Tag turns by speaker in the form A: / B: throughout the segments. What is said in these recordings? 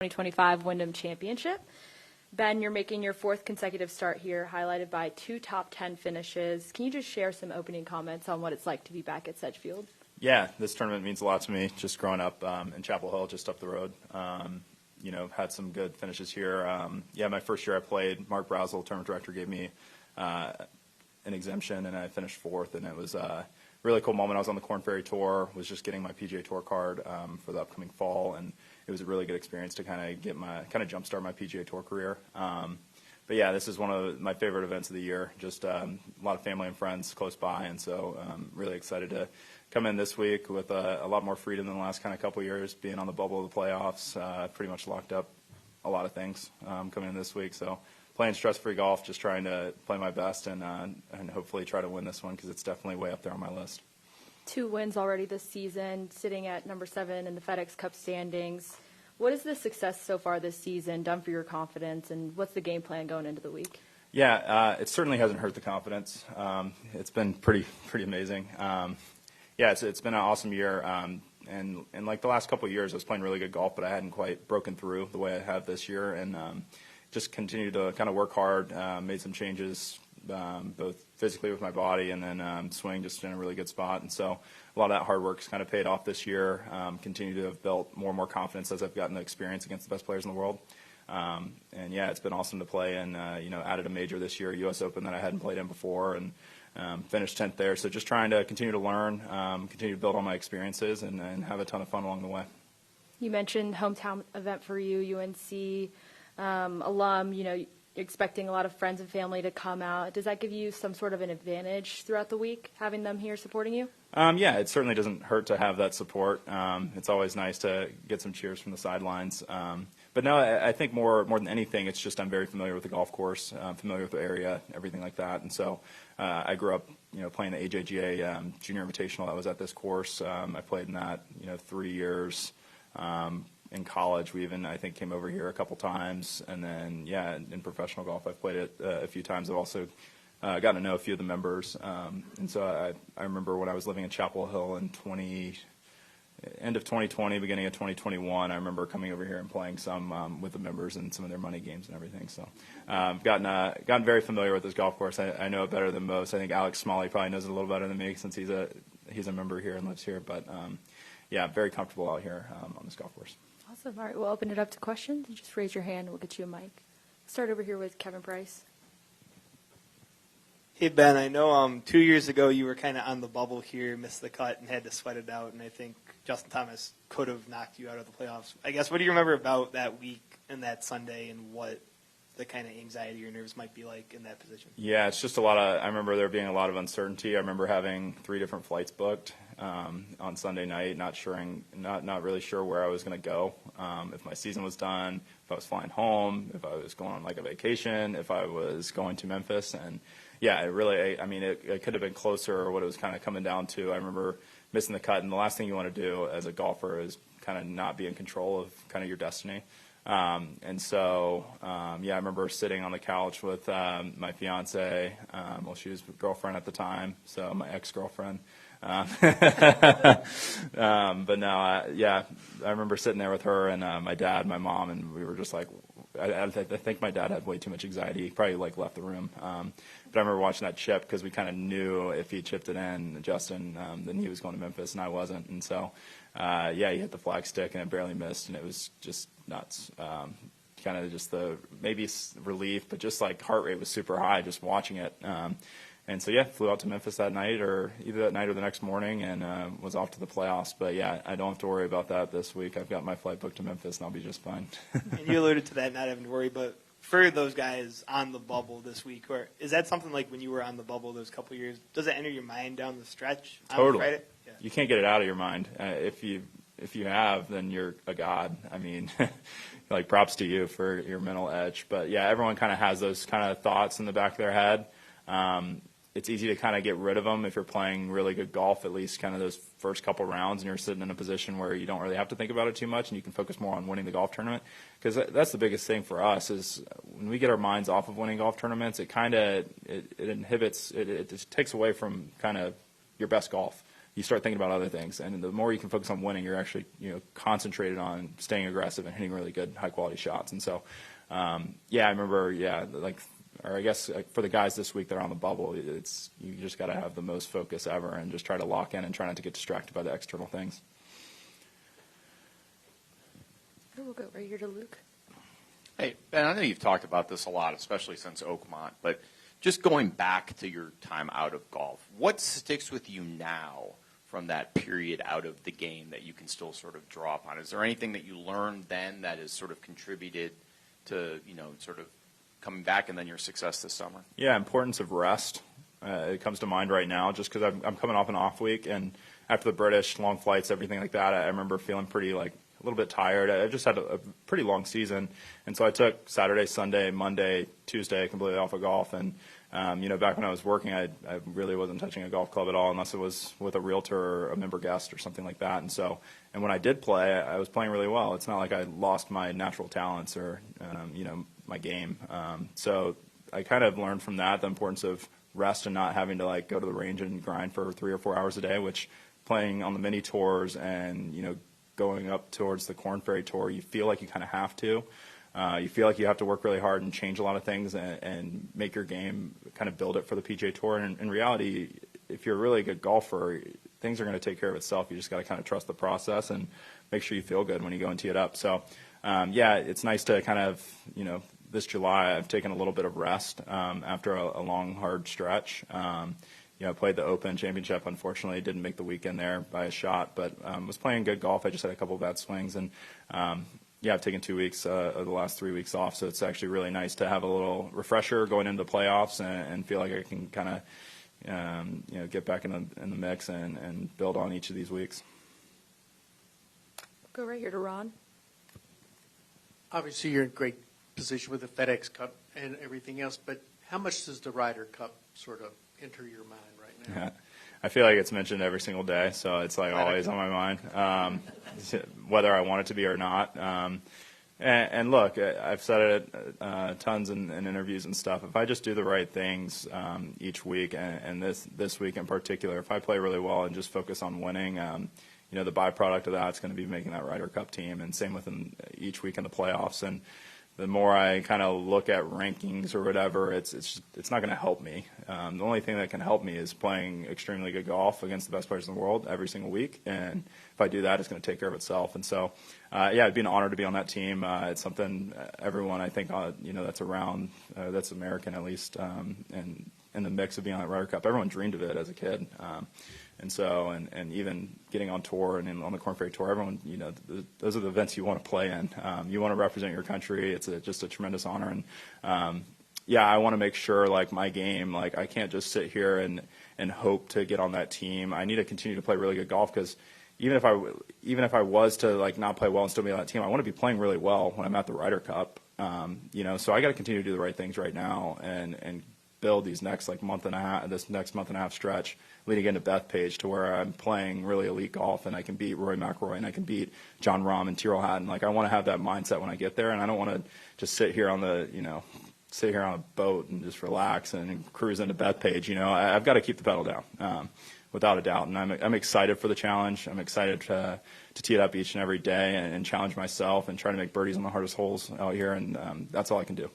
A: 2025 Wyndham Championship. Ben, you're making your fourth consecutive start here, highlighted by 2 top 10 finishes. Can you just share some opening comments on what it's like to be back at Sedgefield?
B: Yeah, this tournament means a lot to me. Just growing up in Chapel Hill, just up the road, had some good finishes here. My first year I played, Mark Brazel, tournament director, gave me an exemption, and I finished fourth, and it was a really cool moment. I was on the Korn Ferry Tour, was just getting my PGA Tour card for the upcoming fall, and it was a really good experience to kind of jumpstart my PGA Tour career. But yeah, this is one of my favorite events of the year. Just a lot of family and friends close by, and so I'm really excited to come in this week with a lot more freedom than the last kind of couple years, being on the bubble of the playoffs. Pretty much locked up a lot of things coming in this week. So playing stress-free golf, just trying to play my best and hopefully try to win this one because it's definitely way up there on my list.
A: 2 wins already this season, sitting at number 7 in the FedEx Cup standings. What has the success so far this season done for your confidence, and what's the game plan going into the week?
B: Yeah, it certainly hasn't hurt the confidence. It's been pretty amazing. It's been an awesome year. And like the last couple of years, I was playing really good golf, but I hadn't quite broken through the way I have this year. And just continued to kind of work hard, made some changes, both physically with my body and then swing just in a really good spot. And so a lot of that hard work's kind of paid off this year. Continue to have built more and more confidence as I've gotten the experience against the best players in the world. It's been awesome to play and, added a major this year, U.S. Open, that I hadn't played in before, and finished 10th there. So just trying to continue to learn, continue to build on my experiences, and have a ton of fun along the way.
A: You mentioned hometown event for you, UNC alum, you're expecting a lot of friends and family to come out. Does that give you some sort of an advantage throughout the week, having them here supporting you?
B: It certainly doesn't hurt to have that support. It's always nice to get some cheers from the sidelines. But no, I think more than anything, it's just I'm very familiar with the golf course, familiar with the area, everything like that. And so I grew up, playing the AJGA Junior Invitational that was at this course. I played in that, 3 years. In college, we even, I think, came over here a couple times. And then, in professional golf, I've played it a few times. I've also gotten to know a few of the members. And so I remember when I was living in Chapel Hill in end of 2020, beginning of 2021, I remember coming over here and playing some with the members and some of their money games and everything. So gotten very familiar with this golf course. I know it better than most. I think Alex Smalley probably knows it a little better than me since he's a member here and lives here. But, very comfortable out here on this golf course.
A: Awesome. All right, we'll open it up to questions. You just raise your hand and we'll get you a mic. Start over here with Kevin Price.
C: Hey, Ben, I know 2 years ago you were kind of on the bubble here, missed the cut, and had to sweat it out, and I think Justin Thomas could have knocked you out of the playoffs. I guess, what do you remember about that week and that Sunday and what the kind of anxiety or nerves might be like in that position? Yeah,
B: it's just I remember there being a lot of uncertainty. I remember having 3 different flights booked on Sunday night, not really sure where I was going to go, if my season was done, if I was flying home, if I was going on like a vacation, if I was going to Memphis. And it could have been closer or what it was kind of coming down to. I remember missing the cut, and the last thing you want to do as a golfer is kind of not be in control of kind of your destiny. I remember sitting on the couch with my fiance, she was a girlfriend at the time, so my ex-girlfriend. I remember sitting there with her and my dad, my mom, and we were just like, I think my dad had way too much anxiety. He probably left the room. But I remember watching that chip because we kind of knew if he chipped it in, Justin, then he was going to Memphis and I wasn't. And so, he hit the flag stick and it barely missed, and it was just nuts. Kind of just maybe relief, but just like heart rate was super high just watching it. Flew out to Memphis that night, or either that night or the next morning, and was off to the playoffs. But, I don't have to worry about that this week. I've got my flight booked to Memphis, and I'll be just fine.
C: And you alluded to that, not having to worry, but for those guys on the bubble this week, or is that something like when you were on the bubble those couple of years, does it enter your mind down the stretch?
B: Totally.
C: Friday? Yeah.
B: You can't get it out of your mind. If you have, then you're a god. I mean, props to you for your mental edge. But, everyone kind of has those kind of thoughts in the back of their head. It's easy to kind of get rid of them if you're playing really good golf, at least kind of those first couple rounds, and you're sitting in a position where you don't really have to think about it too much and you can focus more on winning the golf tournament. Because that's the biggest thing for us is when we get our minds off of winning golf tournaments, it kind of it inhibits, it just takes away from kind of your best golf. you start thinking about other things. And the more you can focus on winning, you're actually, concentrated on staying aggressive and hitting really good, high-quality shots. And so, I remember, or I guess for the guys this week that are on the bubble, you just got to have the most focus ever and just try to lock in and try not to get distracted by the external things.
A: We'll go right here to Luke.
D: Hey, Ben, I know you've talked about this a lot, especially since Oakmont, but just going back to your time out of golf, what sticks with you now from that period out of the game that you can still sort of draw upon? Is there anything that you learned then that has sort of contributed to, sort of coming back and then your success this summer?
B: Yeah, importance of rest. It comes to mind right now just because I'm coming off an off week, and after the British, long flights, everything like that, I remember feeling pretty a little bit tired. I just had a pretty long season, and so I took Saturday, Sunday, Monday, Tuesday completely off of golf. And back when I was working, I really wasn't touching a golf club at all unless it was with a realtor or a member guest or something like that. And when I did play, I was playing really well. It's not like I lost my natural talents or my game. So I kind of learned from that the importance of rest and not having to go to the range and grind for 3 or 4 hours a day, which playing on the mini tours and going up towards the Korn Ferry Tour, you feel like you kind of have to. You feel like you have to work really hard and change a lot of things and make your game, kind of build it for the PGA Tour. And in reality, if you're a really good golfer, things are going to take care of itself. You just got to kind of trust the process and make sure you feel good when you go and tee it up. So, it's nice to kind of, this July I've taken a little bit of rest after a long, hard stretch. I played the Open Championship. Unfortunately, didn't make the weekend there by a shot, but was playing good golf. I just had a couple of bad swings, and I've taken 2 weeks of the last 3 weeks off, so it's actually really nice to have a little refresher going into the playoffs and feel like I can kind of get back in the mix and build on each of these weeks.
A: Go right here to Ron.
E: Obviously, you're in great position with the FedEx Cup and everything else, but how much does the Ryder Cup sort of enter your mind right now?
B: Yeah. I feel like it's mentioned every single day, so it's always on my mind, whether I want it to be or not. And look, I've said it tons in interviews and stuff. If I just do the right things each week, and this week in particular, if I play really well and just focus on winning, the byproduct of that is going to be making that Ryder Cup team, and same with each week in the playoffs. And the more I kind of look at rankings or whatever, it's not going to help me. The only thing that can help me is playing extremely good golf against the best players in the world every single week. And if I do that, it's going to take care of itself. And so, it'd be an honor to be on that team. It's something everyone I think that's around, that's American at least, and in the mix of being on that Ryder Cup, everyone dreamed of it as a kid. And so, and even getting on tour and on the Korn Ferry Tour, everyone, those are the events you want to play in. You want to represent your country. It's just a tremendous honor. And, I want to make sure, my game, I can't just sit here and hope to get on that team. I need to continue to play really good golf because even if I was to, not play well and still be on that team, I want to be playing really well when I'm at the Ryder Cup. So I got to continue to do the right things right now and build these next month and a half stretch leading into Bethpage to where I'm playing really elite golf and I can beat Rory McIlroy and I can beat Jon Rahm and Tyrrell Hatton. I want to have that mindset when I get there, and I don't want to just sit here on a boat and just relax and cruise into Bethpage. I've got to keep the pedal down, without a doubt. And I'm excited for the challenge. I'm excited to tee it up each and every day and challenge myself and try to make birdies on the hardest holes out here, and that's all I can do.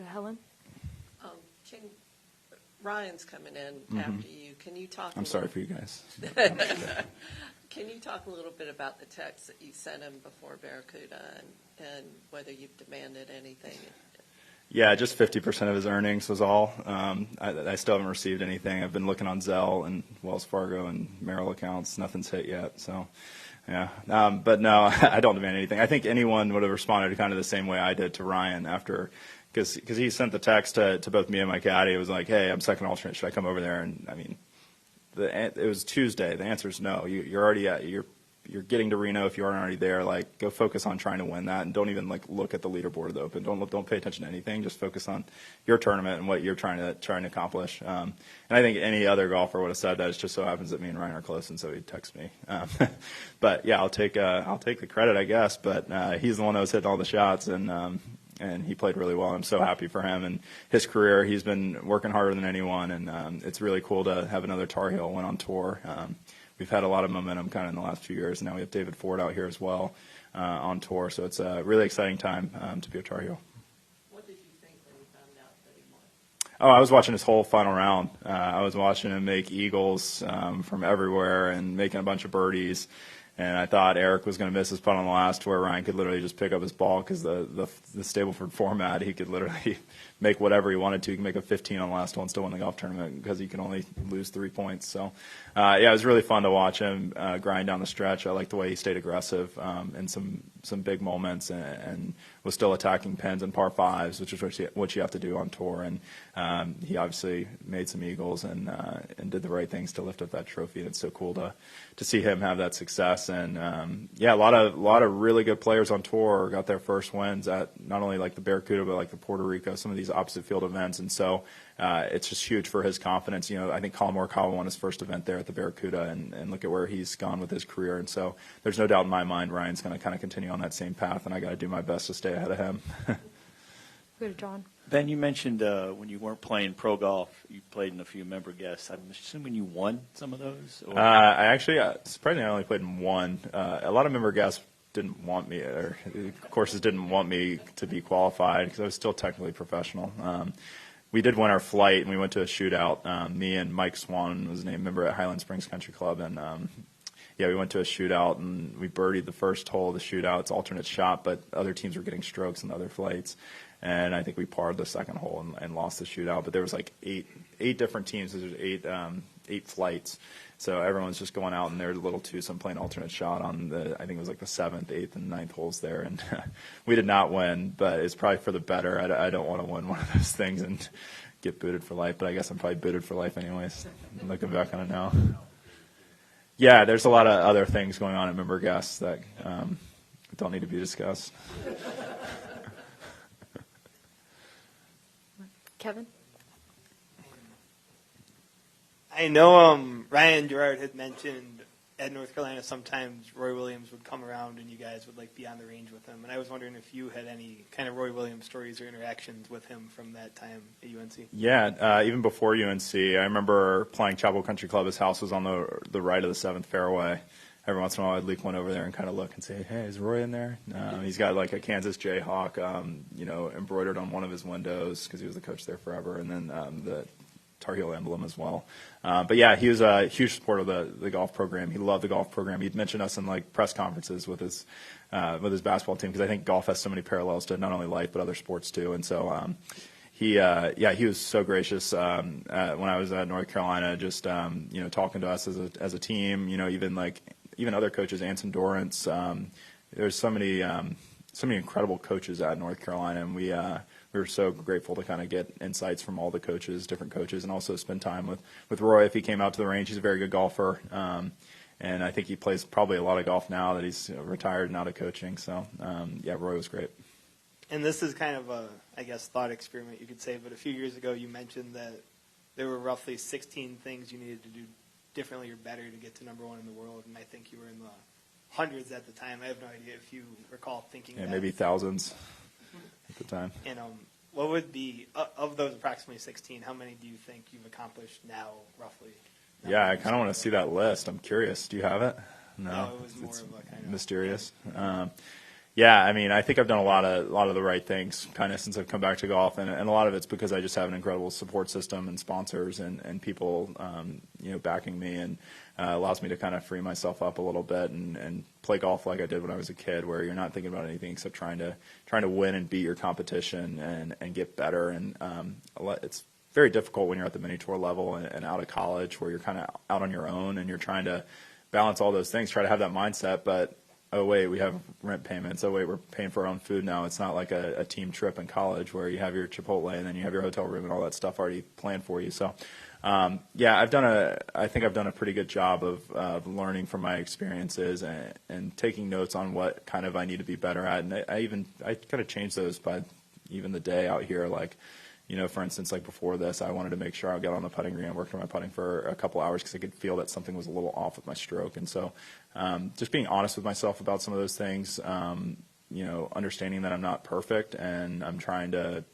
A: Helen?
F: Ryan's coming in after you. Can you talk?
B: I'm sorry for you guys.
F: Can you talk a little bit about the text that you sent him before Barracuda and whether you've demanded anything?
B: Yeah, just 50% of his earnings was all. I still haven't received anything. I've been looking on Zelle and Wells Fargo and Merrill accounts. Nothing's hit yet. So, yeah. But no, I don't demand anything. I think anyone would have responded kind of the same way I did to Ryan after, because he sent the text to both me and my caddy. It was like, hey, I'm second alternate. Should I come over there? And I mean, it was Tuesday. The answer is no. You're already you're getting to Reno if you aren't already there. Go focus on trying to win that, and don't even look at the leaderboard of the Open. Don't pay attention to anything. Just focus on your tournament and what you're trying to accomplish. And I think any other golfer would have said that. It just so happens that me and Ryan are close, and so he'd text me. But yeah, I'll take the credit, I guess. But he's the one that was hitting all the shots, and and he played really well. I'm so happy for him and his career. He's been working harder than anyone, and it's really cool to have another Tar Heel win on tour. We've had a lot of momentum kind of in the last few years, and now we have David Ford out here as well on tour. So it's a really exciting time to be a Tar Heel.
F: What did you think when you found out that he won?
B: Oh, I was watching his whole final round. I was watching him make eagles from everywhere and making a bunch of birdies. And I thought Eric was going to miss his putt on the last, where Ryan could literally just pick up his ball because the Stableford format, he could literally make whatever he wanted to. He could make a 15 on the last one, still win the golf tournament because he can only lose 3 points. So, yeah, it was really fun to watch him grind down the stretch. I liked the way he stayed aggressive in some big moments and was still attacking pins and par fives, which is what you have to do on tour. And he obviously made some eagles and did the right things to lift up that trophy. And it's so cool to see him have that success. And yeah, a lot of really good players on tour got their first wins at not only like the Barracuda but like the Puerto Rico, some of these opposite field events. And so it's just huge for his confidence. You know, I think Colin Morikawa won his first event there at the Barracuda, and look at where he's gone with his career. And so there's no doubt in my mind Ryan's going to kind of continue on that same path, and I got to do my best to stay ahead of him.
A: Go to John.
G: Ben, you mentioned when you weren't playing pro golf, you played in a few member guests. I'm assuming you won some of those? Or?
B: I actually, surprisingly, I only played in one. A lot of member guests didn't want me, or courses didn't want me to be qualified because I was still technically professional. We did win our flight, and we went to a shootout. Me and Mike Swan was named member at Highland Springs Country Club, and yeah, we went to a shootout, and we birdied the first hole of the shootout. It's alternate shot, but other teams were getting strokes in other flights. And I think we parred the second hole and lost the shootout. But there was like eight different teams. So there's eight flights. So everyone's just going out in their little twosome playing alternate shot on I think it was like the 7th, 8th, and 9th holes there. And we did not win, but it's probably for the better. I don't want to win one of those things and get booted for life. But I guess I'm probably booted for life anyways, looking back on it now. Yeah, there's a lot of other things going on at member guests that don't need to be discussed.
A: Kevin?
C: I know Ryan Gerard had mentioned at North Carolina sometimes Roy Williams would come around and you guys would like be on the range with him. And I was wondering if you had any kind of Roy Williams stories or interactions with him from that time at UNC.
B: Yeah, even before UNC, I remember playing Chapel Country Club. His house was on the right of the 7th fairway. Every once in a while, I'd leak one over there and kind of look and say, "Hey, is Roy in there?" He's got like a Kansas Jayhawk, embroidered on one of his windows because he was the coach there forever, and then the Tar Heel emblem as well. But yeah, he was a huge supporter of the golf program. He loved the golf program. He'd mention us in like press conferences with his basketball team because I think golf has so many parallels to not only life but other sports too. And so he was so gracious when I was at North Carolina, just talking to us as a team. Even other coaches, Anson Dorrance. There's so many incredible coaches at North Carolina, and we were so grateful to kind of get insights from all the coaches, different coaches, and also spend time with Roy if he came out to the range. He's a very good golfer, and I think he plays probably a lot of golf now that he's retired and out of coaching. So, yeah, Roy was great.
C: And this is kind of a, I guess, thought experiment you could say, but a few years ago you mentioned that there were roughly 16 things you needed to do differently or better to get to number one in the world, and I think you were in the hundreds at the time. I have no idea if you recall thinking that.
B: Yeah, maybe thousands at the time.
C: And what would be, of those approximately 16, how many do you think you've accomplished now, roughly?
B: Yeah, I kind of want to see that list. I'm curious. Do you have it?
C: No, it was more of a kind of
B: mysterious. Yeah, I mean, I think I've done a lot of the right things kind of since I've come back to golf, and a lot of it's because I just have an incredible support system and sponsors and people, backing me, and allows me to kind of free myself up a little bit and play golf like I did when I was a kid, where you're not thinking about anything except trying to win and beat your competition and get better. And it's very difficult when you're at the mini tour level and out of college, where you're kind of out on your own and you're trying to balance all those things, try to have that mindset, but oh, wait, we have rent payments. Oh, wait, we're paying for our own food now. It's not like a team trip in college where you have your Chipotle and then you have your hotel room and all that stuff already planned for you. So, yeah, I think I've done a pretty good job of learning from my experiences and taking notes on what kind of I need to be better at. And I kind of changed those by even the day out here. Like, for instance, like before this, I wanted to make sure I would get on the putting green. I worked on my putting for a couple hours because I could feel that something was a little off with my stroke. And so just being honest with myself about some of those things, understanding that I'm not perfect, and I'm trying to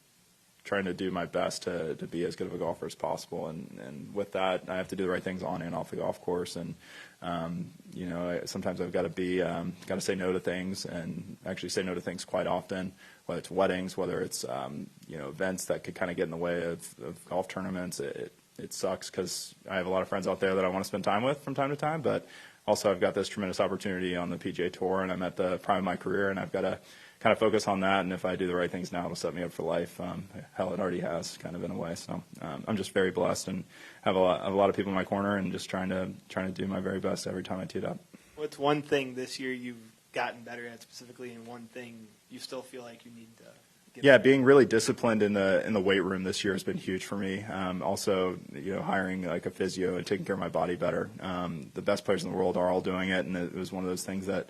B: do my best to be as good of a golfer as possible. And with that, I have to do the right things on and off the golf course. And, sometimes I've got to say no to things, and actually say no to things quite often, whether it's weddings, whether it's, events that could kind of get in the way of golf tournaments. It sucks because I have a lot of friends out there that I want to spend time with from time to time, but also I've got this tremendous opportunity on the PGA Tour, and I'm at the prime of my career, and I've got to kind of focus on that, and if I do the right things now, it'll set me up for life. Hell, it already has, kind of in a way. So I'm just very blessed, and have a lot of people in my corner, and just trying to do my very best every time I tee it up.
C: What's one thing this year you've gotten better at specifically, and one thing you still feel like you need to get better?
B: Being really disciplined in the weight room this year has been huge for me. Also, hiring like a physio and taking care of my body better. The best players in the world are all doing it, and it was one of those things that,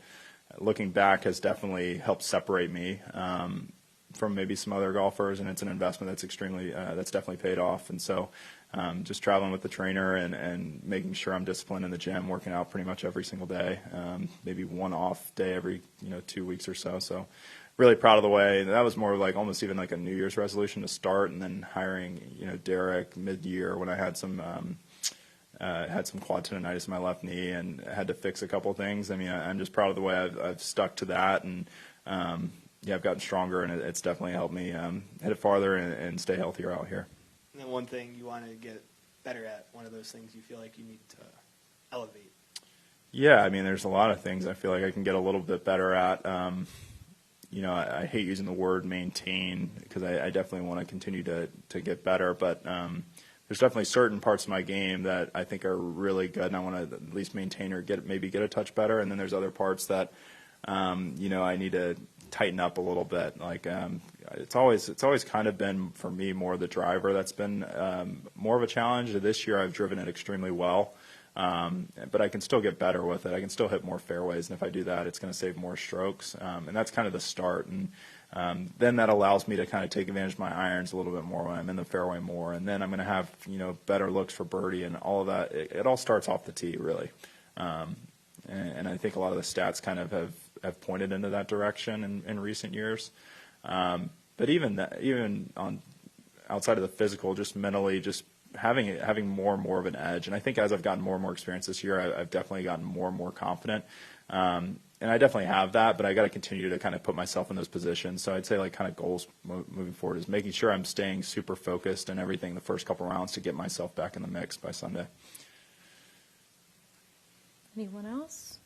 B: looking back, has definitely helped separate me from maybe some other golfers, and it's an investment that's definitely paid off. And so just traveling with the trainer and making sure I'm disciplined in the gym, working out pretty much every single day, maybe one off day every 2 weeks or so. So really proud of the way. That was more like almost even like a New Year's resolution to start, and then hiring Derek mid-year when I had some quad tendonitis in my left knee and had to fix a couple things. I mean, I'm just proud of the way I've stuck to that, and I've gotten stronger, and it's definitely helped me hit it farther and stay healthier out here.
C: And then one thing you want to get better at, one of those things you feel like you need to elevate.
B: Yeah, I mean, there's a lot of things I feel like I can get a little bit better at. I hate using the word maintain because I definitely want to continue to get better, but there's definitely certain parts of my game that I think are really good, and I want to at least maintain or maybe get a touch better. And then there's other parts that I need to tighten up a little bit. Like it's always kind of been for me more the driver that's been more of a challenge. This year I've driven it extremely well, but I can still get better with it. I can still hit more fairways, and if I do that, it's going to save more strokes. And that's kind of the start. And then that allows me to kind of take advantage of my irons a little bit more when I'm in the fairway more. And then I'm going to have, better looks for birdie and all of that. It all starts off the tee, really. And I think a lot of the stats kind of have pointed into that direction in recent years. But even on outside of the physical, just mentally, just having more and more of an edge. And I think as I've gotten more and more experience this year, I've definitely gotten more and more confident. And I definitely have that, but I got to continue to kind of put myself in those positions. So I'd say like kind of goals moving forward is making sure I'm staying super focused and everything the first couple rounds to get myself back in the mix by Sunday.
A: Anyone else?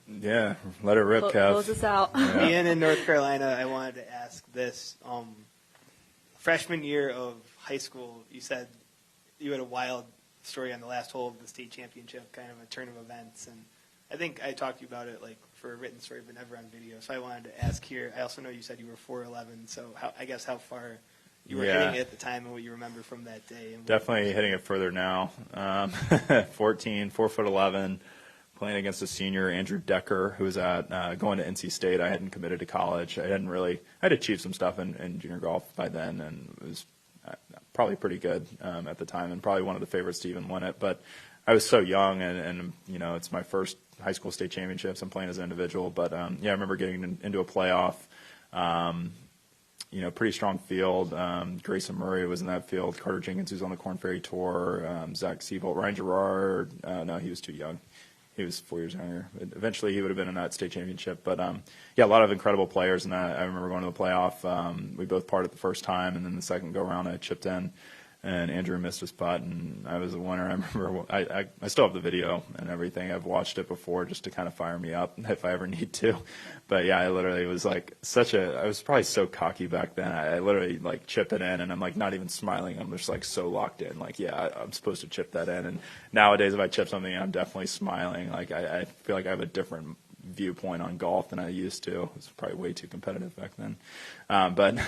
B: Yeah, let it rip, Kev.
A: Close us out.
B: Yeah.
C: Being in North Carolina, I wanted to ask this. Freshman year of high school, you said you had a wild story on the last hole of the state championship, kind of a turn of events, and I think I talked to you about it like for a written story, but never on video. So I wanted to ask here. I also know you said you were 4'11", so how far you were hitting it at the time and what you remember from that day. And
B: definitely hitting it further now. 14, 4'11", playing against a senior, Andrew Decker, who was going to NC State. I hadn't committed to college. I had achieved some stuff in junior golf by then, and it was probably pretty good at the time, and probably one of the favorites to even win it. But I was so young, and it's my first high school state championships. I'm playing as an individual, but I remember getting into a playoff. Pretty strong field. Grayson Murray was in that field. Carter Jenkins, who's on the Korn Ferry Tour. Zach Seabolt, Ryan Gerard. No, he was too young. He was 4 years younger. Eventually, he would have been in that state championship. But, a lot of incredible players. And I remember going to the playoff. We both parted the first time, and then the second go-around I chipped in. And Andrew missed his putt, and I was the winner. I remember I still have the video and everything. I've watched it before just to kind of fire me up if I ever need to. But, I literally was like I was probably so cocky back then. I literally, chip it in, and I'm, not even smiling. I'm just, so locked in. I'm supposed to chip that in. And nowadays, if I chip something in, I'm definitely smiling. I feel like I have a different viewpoint on golf than I used to. It was probably way too competitive back then. But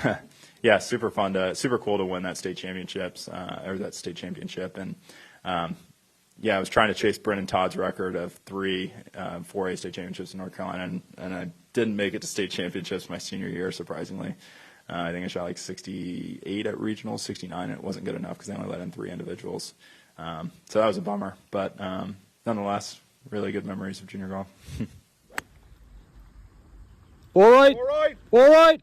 B: super fun super cool to win that state championships or that state championship. And I was trying to chase Brendan Todd's record of 3 4A state championships in North Carolina, and I didn't make it to state championships my senior year, surprisingly. I think I shot 68 at regionals, 69, and it wasn't good enough because they only let in 3 individuals. So that was a bummer, but nonetheless, really good memories of junior golf.
H: All right. All right.